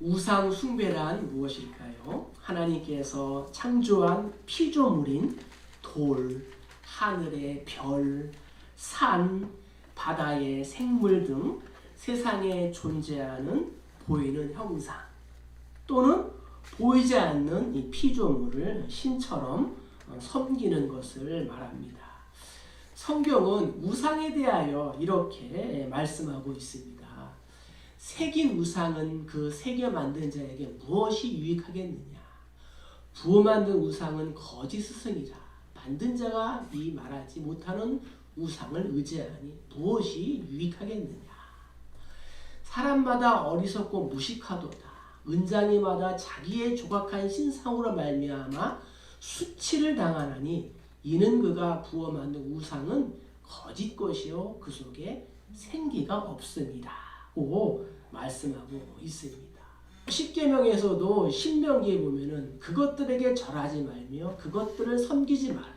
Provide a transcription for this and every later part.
우상 숭배란 무엇일까요? 하나님께서 창조한 피조물인 돌, 하늘의 별, 산, 바다의 생물 등 세상에 존재하는 보이는 형상 또는 보이지 않는 이 피조물을 신처럼 섬기는 것을 말합니다. 성경은 우상에 대하여 이렇게 말씀하고 있습니다. 새긴 우상은 그 새겨 만든 자에게 무엇이 유익하겠느냐? 부어 만든 우상은 거짓 스승이라. 만든 자가 이 말하지 못하는 우상을 의지하니 무엇이 유익하겠느냐? 사람마다 어리석고 무식하도다. 은장이마다 자기의 조각한 신상으로 말미암아 수치를 당하나니 이는 그가 부어 만든 우상은 거짓 것이요 그 속에 생기가 없습니다. 고 말씀하고 있습니다. 십계명에서도 신명기에 보면은 그것들에게 절하지 말며 그것들을 섬기지 말라.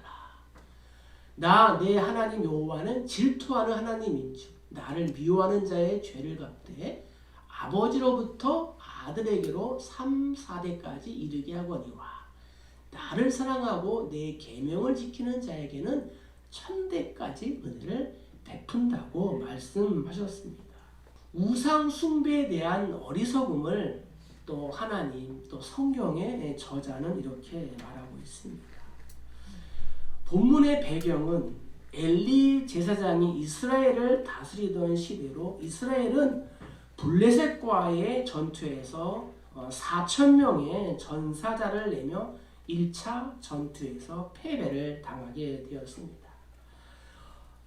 나 내 하나님 여호와는 질투하는 하나님인즉 나를 미워하는 자의 죄를 갚되 아버지로부터 아들에게로 3, 4대까지 이르게 하거니와 나를 사랑하고 내 계명을 지키는 자에게는 1000대까지 은혜를 베푼다고 말씀하셨습니다. 우상 숭배에 대한 어리석음을 또 하나님 또 성경의 저자는 이렇게 말하고 있습니다. 본문의 배경은 엘리 제사장이 이스라엘을 다스리던 시대로 이스라엘은 블레셋과의 전투에서 4,000명의 전사자를 내며 1차 전투에서 패배를 당하게 되었습니다.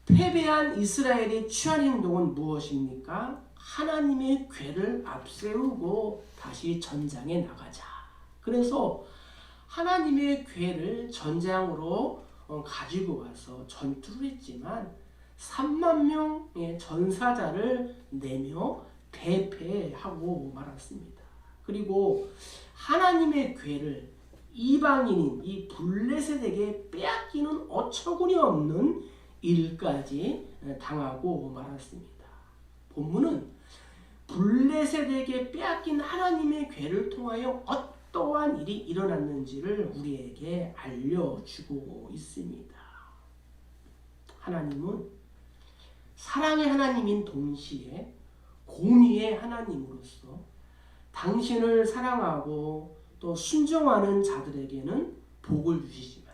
패배한 이스라엘이 취한 행동은 무엇입니까? 하나님의 궤를 앞세우고 다시 전장에 나가자. 그래서 하나님의 궤를 전장으로 가지고 와서 전투를 했지만 3만 명의 전사자를 내며 대패하고 말았습니다. 그리고 하나님의 궤를 이방인인 이 블레셋에게 빼앗기는 어처구니 없는 일까지 당하고 말았습니다. 본문은 블레셋에게 빼앗긴 하나님의 궤를 통하여 어떠한 일이 일어났는지를 우리에게 알려주고 있습니다. 하나님은 사랑의 하나님인 동시에 공의의 하나님으로서 당신을 사랑하고 또 순종하는 자들에게는 복을 주시지만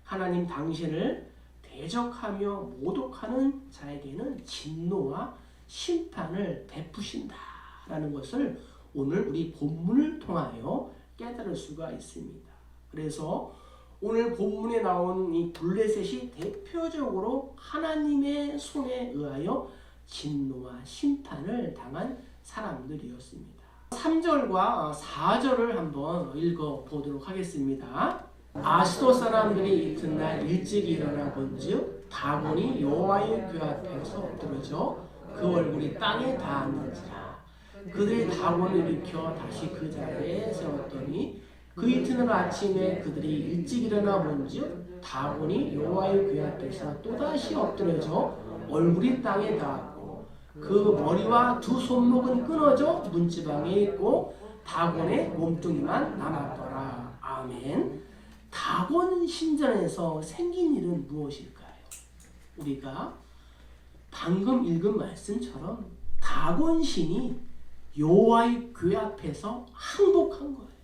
하나님 당신을 대적하며 모독하는 자에게는 진노와 심판을 베푸신다라는 것을 오늘 우리 본문을 통하여 깨달을 수가 있습니다. 그래서 오늘 본문에 나온 이 블레셋이 대표적으로 하나님의 손에 의하여 진노와 심판을 당한 사람들이었습니다. 3절과 4절을 한번 읽어보도록 하겠습니다. 아스도 사람들이 이튿날 일찍 일어나 본즉 다곤이 여호와의 궤 앞에서 엎드러져 그 얼굴이 땅에 닿았는지라. 그들이 다곤을 일으켜 다시 그 자리에 세웠더니 그 이튿날 아침에 그들이 일찍 일어나 본즉 다곤이 여호와의 궤 앞에서 또다시 엎드러져 얼굴이 땅에 닿았고 그 머리와 두 손목은 끊어져 문지방에 있고 다곤의 몸뚱이만 남았더라. 아멘. 다곤 신전에서 생긴 일은 무엇일까요? 우리가 방금 읽은 말씀처럼 다곤 신이 여호와의 궤 앞에서 항복한 거예요.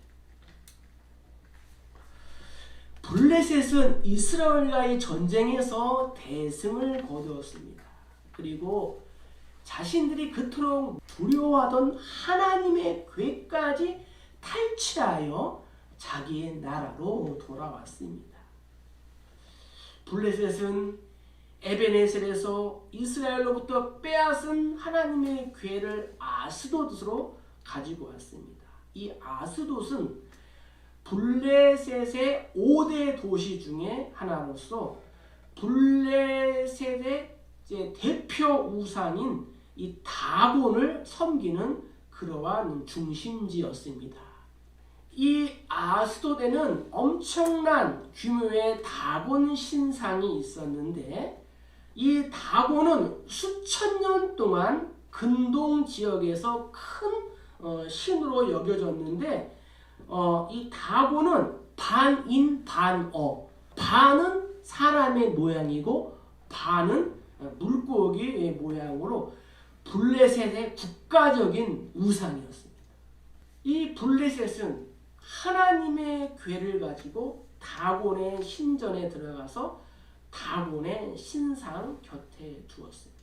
블레셋은 이스라엘과의 전쟁에서 대승을 거두었습니다. 그리고 자신들이 그토록 두려워하던 하나님의 궤까지 탈취하여 자기의 나라로 돌아왔습니다. 블레셋은 에베네셀에서 이스라엘로부터 빼앗은 하나님의 궤를 아스돗으로 가지고 왔습니다. 이 아스돗은 블레셋의 5대 도시 중에 하나로서 블레셋의 대표 우상인 이 다곤을 섬기는 그러한 중심지였습니다. 이 아스돗에는 엄청난 규모의 다곤 신상이 있었는데 이 다곤은 수천 년 동안 근동 지역에서 큰 신으로 여겨졌는데 이 다곤은 반인 반어, 반은 사람의 모양이고 반은 물고기 모양으로 블레셋의 국가적인 우상이었습니다. 이 블레셋은 하나님의 궤를 가지고 다곤의 신전에 들어가서 다곤의 신상 곁에 두었습니다.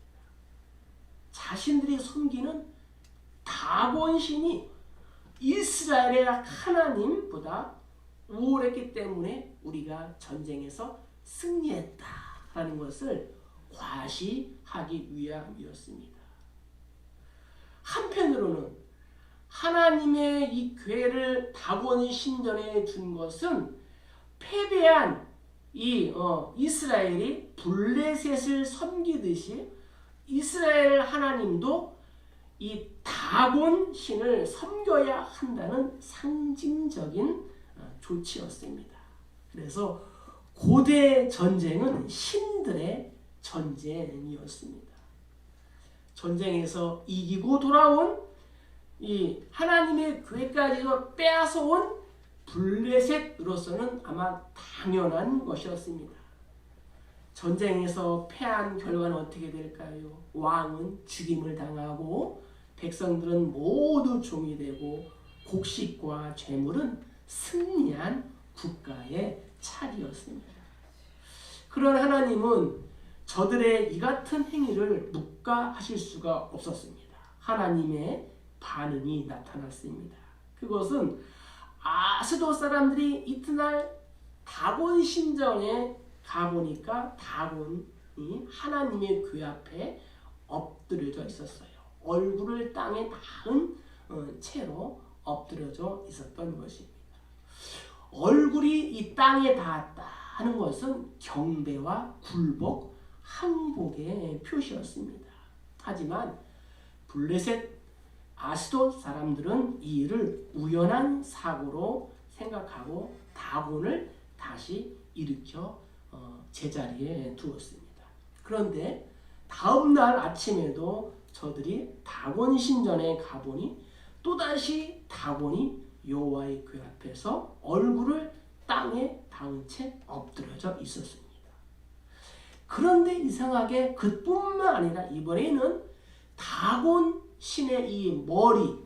자신들이 섬기는 다곤 신이 이스라엘의 하나님보다 우월했기 때문에 우리가 전쟁에서 승리했다라는 것을 과시하기 위함이었습니다. 한편으로는 하나님의 이 궤를 다곤 신전에 둔 것은 패배한 이 이스라엘이 블레셋을 섬기듯이 이스라엘 하나님도 이 다곤 신을 섬겨야 한다는 상징적인 조치였습니다. 그래서 고대 전쟁은 신들의 전쟁이었습니다. 전쟁에서 이기고 돌아온 이 하나님의 궤까지도 빼앗아온 블레셋으로서는 아마 당연한 것이었습니다. 전쟁에서 패한 결과는 어떻게 될까요? 왕은 죽임을 당하고 백성들은 모두 종이 되고 곡식과 재물은 승리한 국가의 차지였습니다. 그런 하나님은 저들의 이 같은 행위를 묵과하실 수가 없었습니다. 하나님의 반응이 나타났습니다. 그것은 아스돗 사람들이 이튿날 다곤 신전에 가보니까 다곤이 하나님의 궤 앞에 엎드려져 있었어요. 얼굴을 땅에 닿은 채로 엎드려져 있었던 것입니다. 얼굴이 이 땅에 닿았다 하는 것은 경배와 굴복, 항복의 표시였습니다. 하지만 블레셋, 아스돗 사람들은 이 일을 우연한 사고로 생각하고 다곤을 다시 일으켜 제자리에 두었습니다. 그런데 다음 날 아침에도 저들이 다곤 신전에 가보니 또다시 다곤이 여호와의 궤 앞에서 얼굴을 땅에 닿은 채 엎드려져 있었습니다. 그런데 이상하게 그뿐만 아니라 이번에는 다곤 신의 이 머리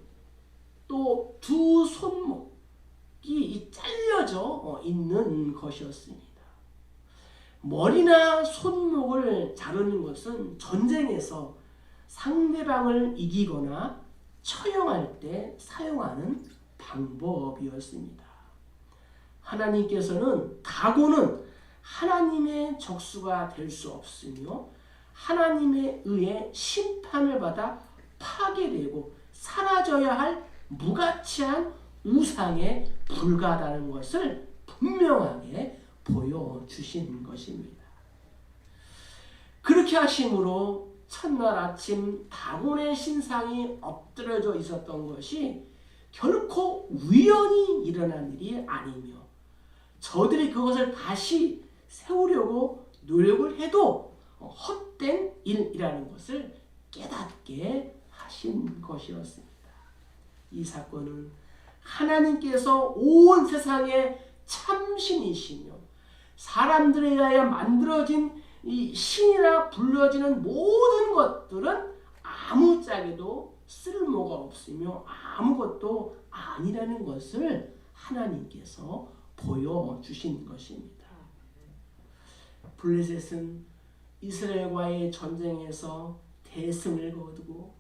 또 두 손목이 잘려져 있는 것이었습니다. 머리나 손목을 자르는 것은 전쟁에서 상대방을 이기거나 처형할 때 사용하는 방법이었습니다. 하나님께서는 다곤은 하나님의 적수가 될 수 없으며 하나님에 의해 심판을 받아 파괴되고 사라져야 할 무가치한 우상에 불과하다는 것을 분명하게 보여주신 것입니다. 그렇게 하심으로 첫날 아침 다곤의 신상이 엎드려져 있었던 것이 결코 우연히 일어난 일이 아니며 저들이 그것을 다시 세우려고 노력을 해도 헛된 일이라는 것을 깨닫게 하신 것이었습니다. 이 사건은 하나님께서 온 세상의 참신이시며 사람들에 의하여 만들어진 이 신이라 불려지는 모든 것들은 아무짝에도 쓸모가 없으며 아무것도 아니라는 것을 하나님께서 보여주신 것입니다. 블레셋은 이스라엘과의 전쟁에서 대승을 거두고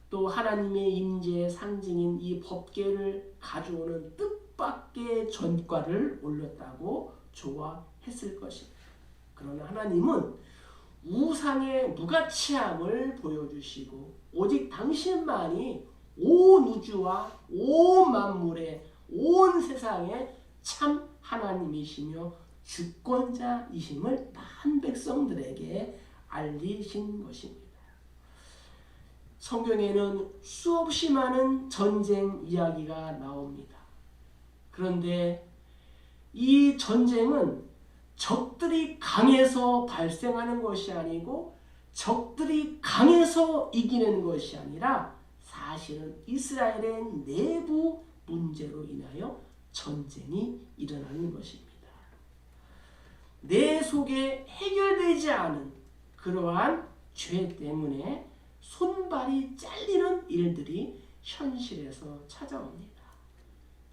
또 하나님의 임재의 상징인 이 법궤를 가져오는 뜻밖의 전과를 올렸다고 좋아했을 것입니다. 그러나 하나님은 우상의 무가치함을 보여주시고 오직 당신만이 온 우주와 온 만물의 온 세상의 참 하나님이시며 주권자이심을 많은 백성들에게 알리신 것입니다. 성경에는 수없이 많은 전쟁 이야기가 나옵니다. 그런데 이 전쟁은 적들이 강해서 발생하는 것이 아니고 적들이 강해서 이기는 것이 아니라 사실은 이스라엘의 내부 문제로 인하여 전쟁이 일어나는 것입니다. 내 속에 해결되지 않은 그러한 죄 때문에 손발이 잘리는 일들이 현실에서 찾아옵니다.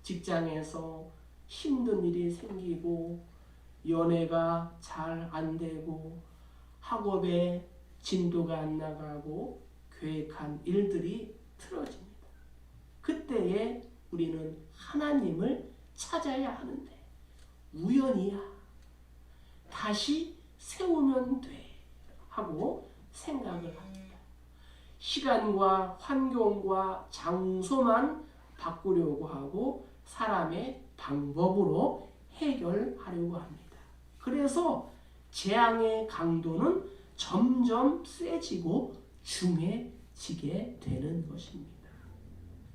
직장에서 힘든 일이 생기고 연애가 잘 안 되고 학업에 진도가 안 나가고 계획한 일들이 틀어집니다. 그때에 우리는 하나님을 찾아야 하는데 우연이야, 다시 세우면 돼 하고 생각을 합니다. 시간과 환경과 장소만 바꾸려고 하고 사람의 방법으로 해결하려고 합니다. 그래서 재앙의 강도는 점점 세지고 중해지게 되는 것입니다.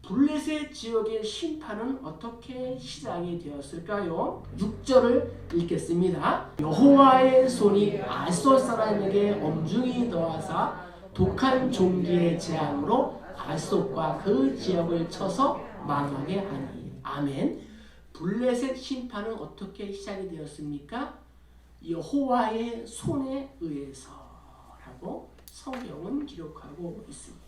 블레셋 지역의 심판은 어떻게 시작이 되었을까요? 6절을 읽겠습니다. 여호와의 손이 아솔 사람에게 엄중히 더하사 독한 종기의 재앙으로 아솔과 그 지역을 쳐서 망하게 하니. 아멘. 블레셋 심판은 어떻게 시작이 되었습니까? 여호와의 손에 의해서라고 성경은 기록하고 있습니다.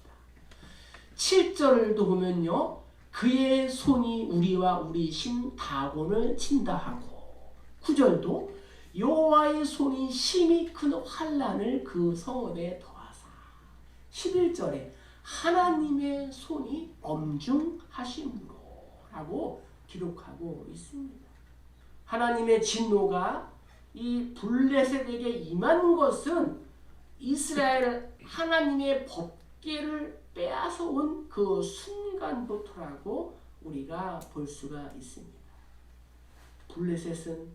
7절도 보면요, 그의 손이 우리와 우리 신 다곤을 친다 하고, 9절도 여호와의 손이 심히 큰 환난을 그 성읍에 더하사, 11절에 하나님의 손이 엄중하심으로 라고 기록하고 있습니다. 하나님의 진노가 이 블레셋에게 임한 것은 이스라엘 하나님의 법궤를 빼앗아온 그 순간부터라고 우리가 볼 수가 있습니다. 블레셋은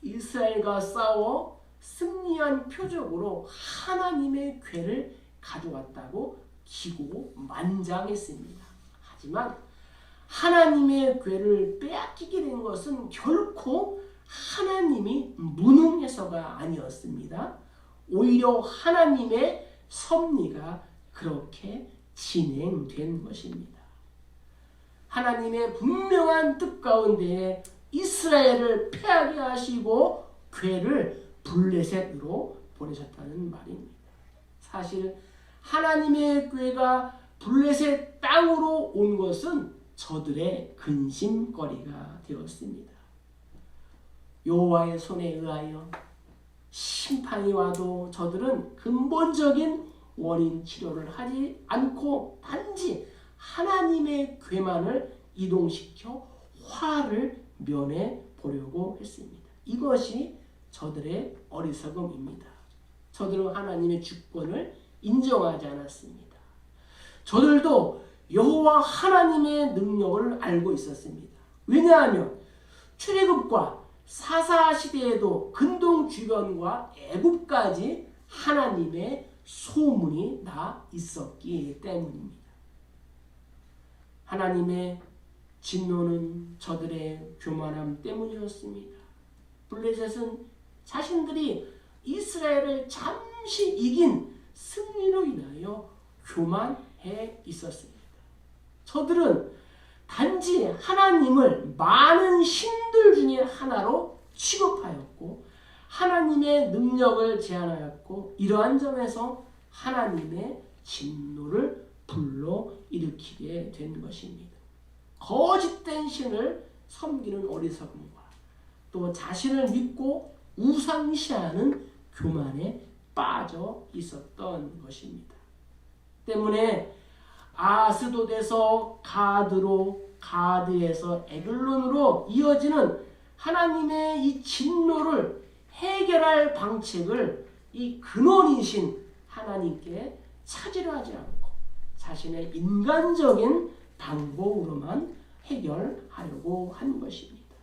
이스라엘과 싸워 승리한 표적으로 하나님의 궤를 가져왔다고 기고만장했습니다. 하지만 하나님의 궤를 빼앗기게 된 것은 결코 하나님이 무능해서가 아니었습니다. 오히려 하나님의 섭리가 그렇게 진행된 것입니다. 하나님의 분명한 뜻 가운데 이스라엘을 패하게 하시고 궤를 블레셋으로 보내셨다는 말입니다. 사실 하나님의 궤가 블레셋 땅으로 온 것은 저들의 근심거리가 되었습니다. 여호와의 손에 의하여 심판이 와도 저들은 근본적인 원인 치료를 하지 않고 단지 하나님의 궤만을 이동시켜 화를 면해 보려고 했습니다. 이것이 저들의 어리석음입니다. 저들은 하나님의 주권을 인정하지 않았습니다. 저들도 여호와 하나님의 능력을 알고 있었습니다. 왜냐하면 출애굽과 사사 시대에도 근동 주변과 애굽까지 하나님의 소문이 나 있었기 때문입니다. 하나님의 진노는 저들의 교만함 때문이었습니다. 블레셋은 자신들이 이스라엘을 잠시 이긴 승리로 인하여 교만해 있었습니다. 저들은 단지 하나님을 많은 신들 중에 하나로 취급하였고 하나님의 능력을 제한하였고 이러한 점에서 하나님의 진노를 불러일으키게 된 것입니다. 거짓된 신을 섬기는 어리석음과 또 자신을 믿고 우상시하는 교만에 빠져 있었던 것입니다. 때문에 아스돗에서 가드로, 가드에서 에글론으로 이어지는 하나님의 이 진노를 해결할 방책을 이 근원이신 하나님께 찾으려 하지 않고 자신의 인간적인 방법으로만 해결하려고 한 것입니다.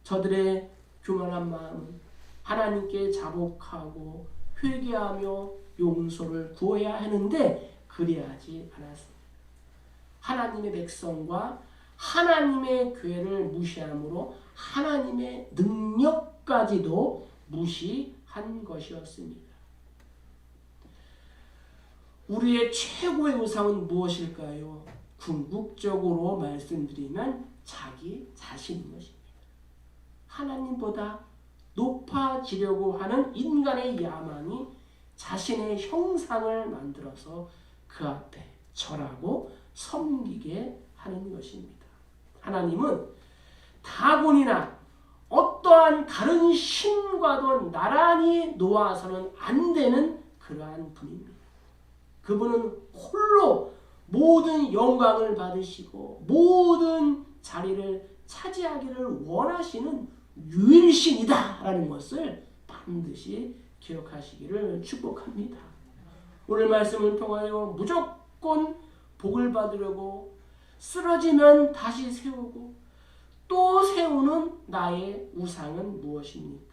저들의 교만한 마음은 하나님께 자복하고 회개하며 용서를 구해야 하는데 그리하지 않았습니다. 하나님의 백성과 하나님의 궤를 무시함으로 하나님의 능력까지도 무시한 것이었습니다. 우리의 최고의 우상은 무엇일까요? 궁극적으로 말씀드리면 자기 자신인 것입니다. 하나님보다 높아지려고 하는 인간의 야망이 자신의 형상을 만들어서 그 앞에 절하고 섬기게 하는 것입니다. 하나님은 다곤이나 어떠한 다른 신과도 나란히 놓아서는 안 되는 그러한 분입니다. 그분은 홀로 모든 영광을 받으시고 모든 자리를 차지하기를 원하시는 유일신이다라는 것을 반드시 기억하시기를 축복합니다. 오늘 말씀을 통하여 무조건 복을 받으려고 쓰러지면 다시 세우고 또 세우는 나의 우상은 무엇입니까?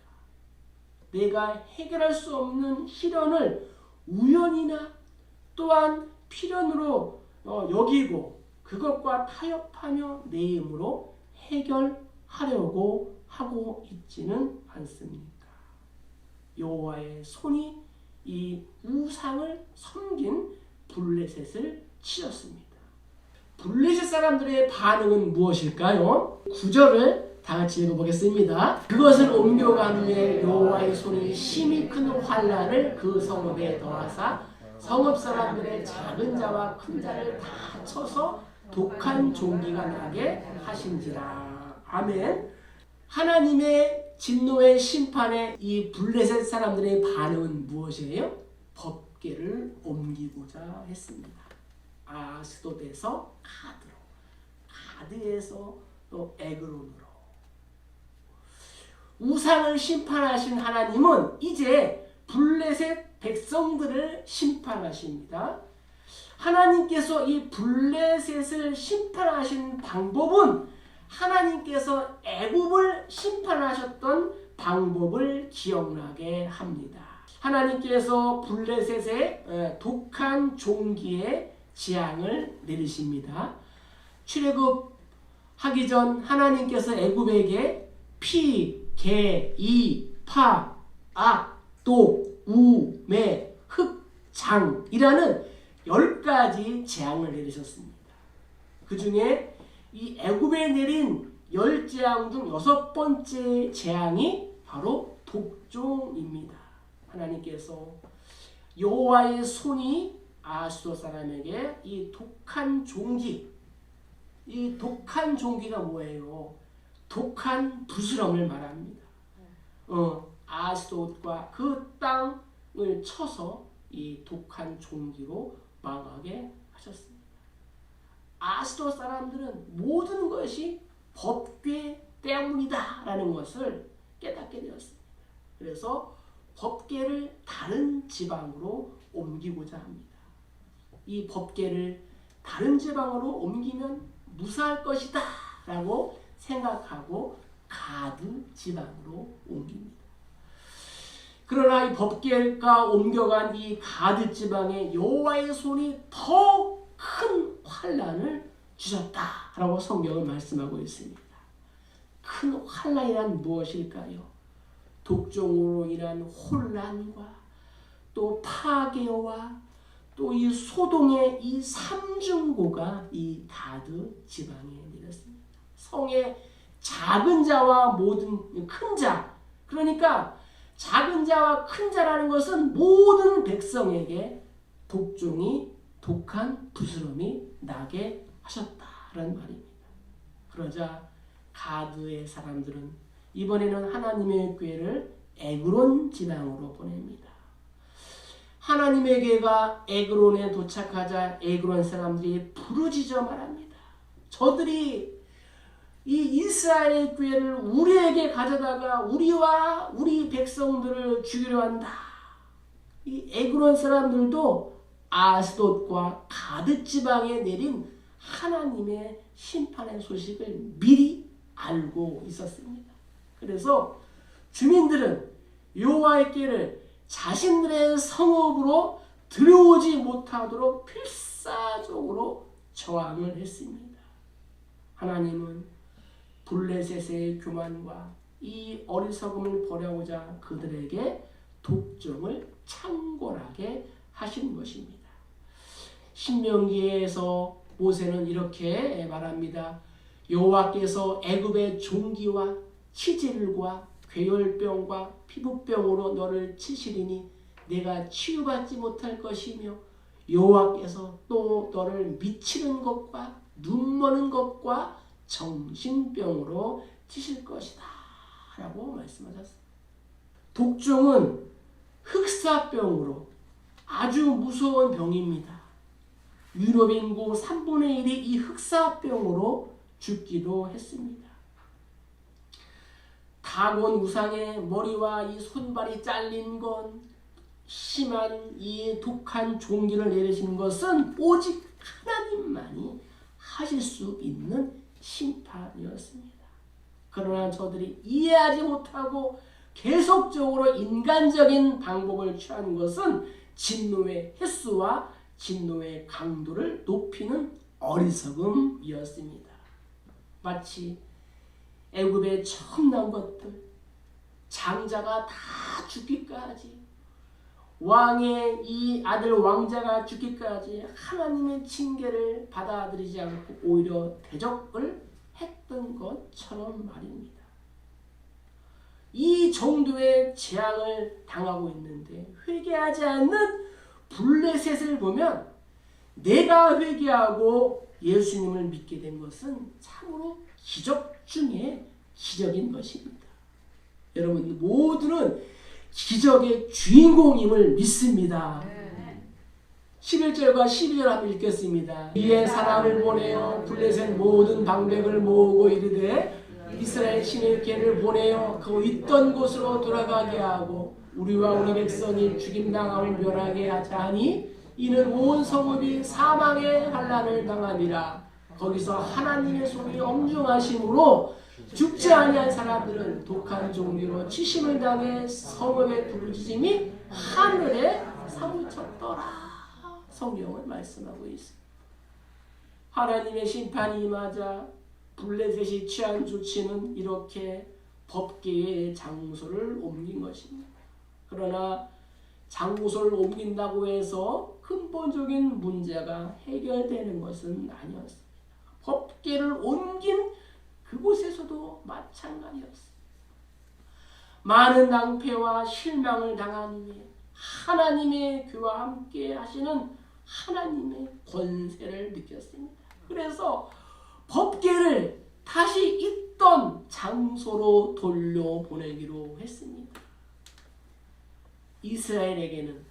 내가 해결할 수 없는 시련을 우연이나 또한 필연으로 여기고 그것과 타협하며 내 힘으로 해결하려고 하고 있지는 않습니까? 여호와의 손이 이 우상을 섬긴 블레셋을 치셨습니다. 블레셋 사람들의 반응은 무엇일까요? 9절을 다 같이 읽어보겠습니다. 그것을 옮겨간 후에 여호와의 손이 심히 큰 환난을 그 성읍에 더하사 성읍 사람들의 작은 자와 큰 자를 다 쳐서 독한 종기가 나게 하신지라. 아멘. 하나님의 진노의 심판에 이 블레셋 사람들의 반응은 무엇이에요? 법궤를 옮기고자 했습니다. 아스돗에서 가드로, 가드에서 또 에그론으로. 우상을 심판하신 하나님은 이제 블레셋 백성들을 심판하십니다. 하나님께서 이 블레셋을 심판하신 방법은 하나님께서 애굽을 심판하셨던 방법을 기억나게 합니다. 하나님께서 블레셋의 독한 종기에 재앙을 내리십니다. 출애굽하기 전 하나님께서 애굽에게 피, 개, 이, 파, 악, 독, 우, 매, 흑, 장이라는 10가지 재앙을 내리셨습니다. 그 중에 이 애굽에 내린 10재앙 중 6번째 재앙이 바로 독종입니다. 하나님께서 여호와의 손이 아스돗 사람에게 이 독한 종기, 이 독한 종기가 뭐예요? 독한 부스럼을 말합니다. 아스돗과 그 땅을 쳐서 이 독한 종기로 망하게 하셨습니다. 아스돗 사람들은 모든 것이 법궤 때문이다 라는 것을 깨닫게 되었습니다. 그래서 법궤를 다른 지방으로 옮기고자 합니다. 이 법궤를 다른 지방으로 옮기면 무사할 것이다 라고 생각하고 가드 지방으로 옮깁니다. 그러나 이 법궤가 옮겨간 이 가드 지방에 여호와의 손이 더 큰 환난을 주셨다라고 성경은 말씀하고 있습니다. 큰 환난이란 무엇일까요? 독종으로 인한 혼란과 또 파괴와 또 이 소동의 이 삼중고가 이 가드 지방에 내렸습니다. 성의 작은 자와 모든 큰 자, 그러니까 작은 자와 큰 자라는 것은 모든 백성에게 독한 부스럼이 나게 하셨다라는 말입니다. 그러자 가드의 사람들은 이번에는 하나님의 궤를 에그론 지방으로 보냅니다. 하나님의 궤가 에그론에 도착하자 에그론 사람들이 부르짖어 말합니다. 저들이 이 이스라엘 궤를 우리에게 가져다가 우리와 우리 백성들을 죽이려 한다. 이 에그론 사람들도 아스돗과 가드 지방에 내린 하나님의 심판의 소식을 미리 알고 있었습니다. 그래서 주민들은 여호와의 궤를 자신들의 성읍으로 들여오지 못하도록 필사적으로 저항을 했습니다. 하나님은 블레셋의 교만과 이 어리석음을 버려오자 그들에게 독종을 창궐하게 하신 것입니다. 신명기에서 모세는 이렇게 말합니다. 여호와께서 애굽의 종기와 치질과 괴혈병과 피부병으로 너를 치시리니 내가 치유받지 못할 것이며 여호와께서 또 너를 미치는 것과 눈머는 것과 정신병으로 치실 것이다 라고 말씀하셨습니다. 독종은 흑사병으로 아주 무서운 병입니다. 유럽 인구 3분의 1이 이 흑사병으로 죽기도 했습니다. 다곤 우상의 머리와 이 손발이 잘린 건 심한 이 독한 종기를 내리신 것은 오직 하나님만이 하실 수 있는 심판이었습니다. 그러나 저들이 이해하지 못하고 계속적으로 인간적인 방법을 취하는 것은 진노의 횟수와 진노의 강도를 높이는 어리석음이었습니다. 마치 애굽에 처음 나온 것들, 장자가 다 죽기까지, 왕의 이 아들 왕자가 죽기까지 하나님의 징계를 받아들이지 않고 오히려 대적을 했던 것처럼 말입니다. 이 정도의 재앙을 당하고 있는데 회개하지 않는 블레셋을 보면 내가 회개하고 예수님을 믿게 된 것은 참으로 기적 중에 기적인 것입니다. 여러분 모두는 기적의 주인공임을 믿습니다. 11절과 12절 한번 읽겠습니다. 이에 사람을 보내어 블레셋 모든 방백을 모으고 이르되 이스라엘 신의 궤를 보내어 그 있던 곳으로 돌아가게 하고 우리와 우리 백성이 죽임당함을 멸하게 하자 하니 이는 온 성읍이 사망의 환난을 당함이라. 거기서 하나님의 손이 엄중하심으로 죽지 아니한 사람들은 독한 종류로 치심을 당해 성읍의 부르짖음이 하늘에 사무쳤더라. 성경은 말씀하고 있습니다. 하나님의 심판이 임하자 블레셋이 취한 조치는 이렇게 법궤의 장소를 옮긴 것입니다. 그러나 장소를 옮긴다고 해서 근본적인 문제가 해결되는 것은 아니었습니다. 법궤를 옮긴 그곳에서도 마찬가지였습니다. 많은 낭패와 실망을 당한 후에 하나님의 교와 함께 하시는 하나님의 권세를 느꼈습니다. 그래서 법궤를 다시 있던 장소로 돌려보내기로 했습니다. 이스라엘에게는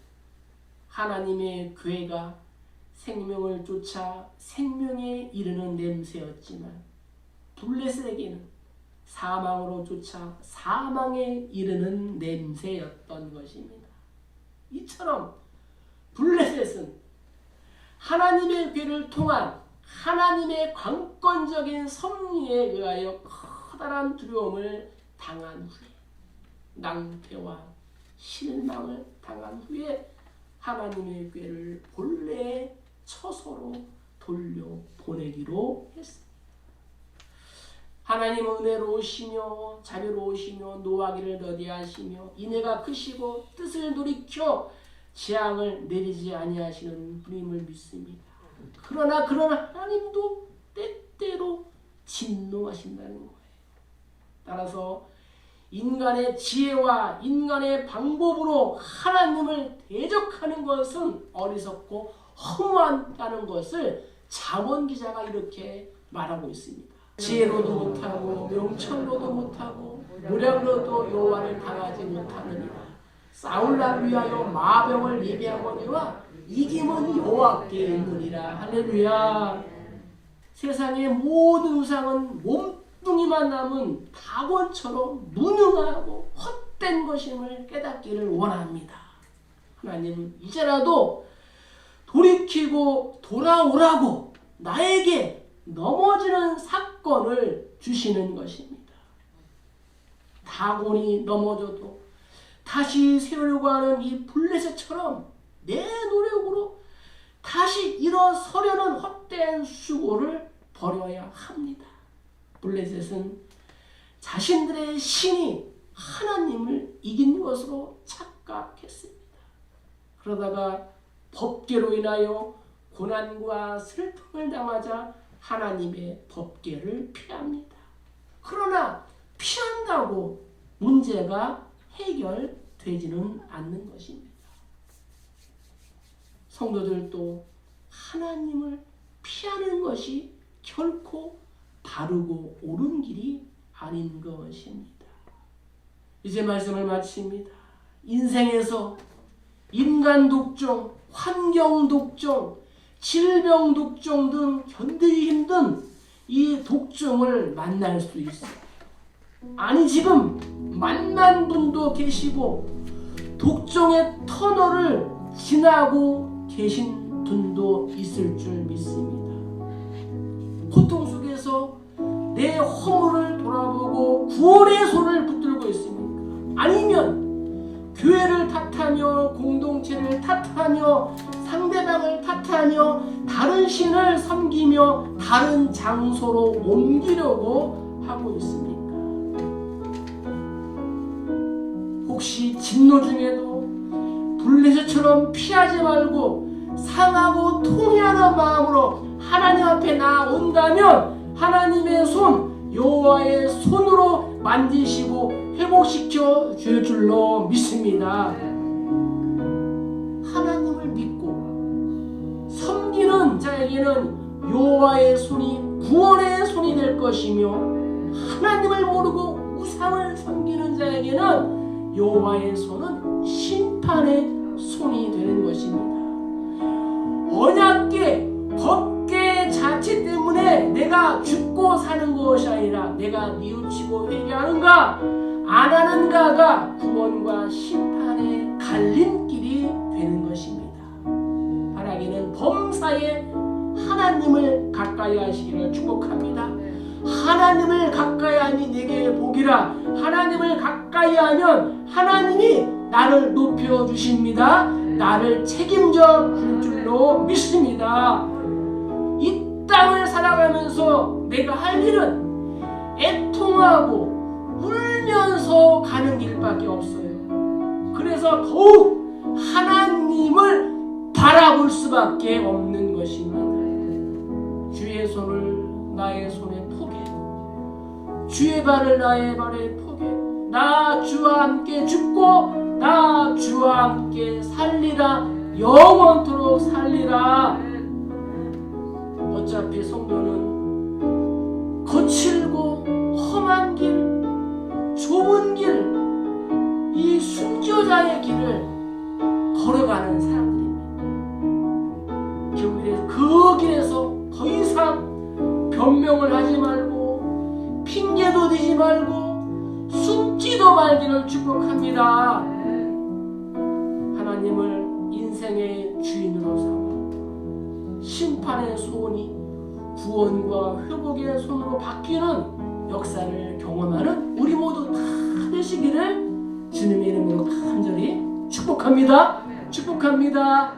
하나님의 궤가 생명을 쫓아 생명에 이르는 냄새였지만 블레셋에게는 사망으로 쫓아 사망에 이르는 냄새였던 것입니다. 이처럼 블레셋은 하나님의 궤를 통한 하나님의 관건적인 섭리에 의하여 커다란 두려움을 당한 후에 낭패와 실망을 당한 후에 하나님의 궤를 본래의 처소로 돌려보내기로 했습니다. 하나님은 은혜로우시며 자비로우시며 노하기를 더디하시며 인애가 크시고 뜻을 돌이켜 재앙을 내리지 아니하시는 분임을 믿습니다. 그러나 하나님도 때때로 진노하신다는 거예요. 따라서 인간의 지혜와 인간의 방법으로 하나님을 대적하는 것은 어리석고 허무하다는 것을 잠언 기자가 이렇게 말하고 있습니다. 지혜로도 못하고 명철로도 못하고 노력으로도 여호와를 당하지 못하느니라. 싸울날 위하여 마병을 예비하거니와 이김은 여호와께 있느니라. 할렐루야. 세상의 모든 우상은 몸뚱이만 남은 다곤처럼 무능하고 헛된 것임을 깨닫기를 원합니다. 하나님은 이제라도 돌이키고 돌아오라고 나에게 넘어지는 사건을 주시는 것입니다. 다곤이 넘어져도 다시 세우려고 하는 이 블레셋처럼 내 노력으로 다시 일어서려는 헛된 수고를 벌여야 합니다. 블레셋은 자신들의 신이 하나님을 이긴 것으로 착각했습니다. 그러다가 법궤로 인하여 고난과 슬픔을 당하자 하나님의 법궤를 피합니다. 그러나 피한다고 문제가 해결되지는 않는 것입니다. 성도들도 하나님을 피하는 것이 결코 바르고 옳은 길이 아닌 것입니다. 이제 말씀을 마칩니다. 인생에서 인간 독종, 환경 독종, 질병 독종 등 견디기 힘든 이 독종을 만날 수 있어요. 아니 지금 만난 분도 계시고 독종의 터널을 지나고 계신 분도 있을 줄 믿습니다. 고통 속에서 내 허물을 돌아보고 구원의 손을 붙들고 있습니까? 아니면 교회를 탓하며 공동체를 탓하며 상대방을 탓하며 다른 신을 섬기며 다른 장소로 옮기려고 하고 있습니까? 혹시 진노 중에도 블레셋처럼 피하지 말고 상하고 통회하는 마음으로 하나님 앞에 나온다면 하나님의 손, 여호와의 손으로 만지시고 회복시켜 줄 줄로 믿습니다. 하나님을 믿고 섬기는 자에게는 여호와의 손이 구원의 손이 될 것이며 하나님을 모르고 우상을 섬기는 자에게는 여호와의 손은 심판의 손이 되는 것입니다. 언약궤, 법궤 자체 때문에 내가 죽고 사는 것이 아니라 내가 뉘우치고 회개하는가 안 하는가가 구원과 심판의 갈림길이 되는 것입니다. 바라기는 범사에 하나님을 가까이 하시기를 축복합니다. 하나님을 가까이 하니 내게 복이라. 하나님을 가까이 하면 하나님이 나를 높여주십니다. 나를 책임져 줄 줄로 믿습니다. 이 땅을 살아가면서 내가 할 일은 애통하고 울면서 가는 길밖에 없어요. 그래서 더욱 하나님을 바라볼 수밖에 없는 것입니다. 주의 손을 나의 손에 포개, 주의 발을 나의 발에 포개. 나 주와 함께 죽고 나 주와 함께 살리라. 영원토록 살리라. 어차피 성도는 거칠고 험한 길, 좁은 길, 이 순교자의 길을 걸어가는 사람들입니다. 결국에 그 길에서 더 이상 변명을 하지 말고 핑계도 대지 말고 숨지도 말기를 축복합니다. 하나님을 인생의 주인으로 삼아 심판의 손이 구원과 회복의 손으로 바뀌는 역사를 경험하는 우리 모두 다 되시기를 주님의 이름으로 간절히 축복합니다. 축복합니다.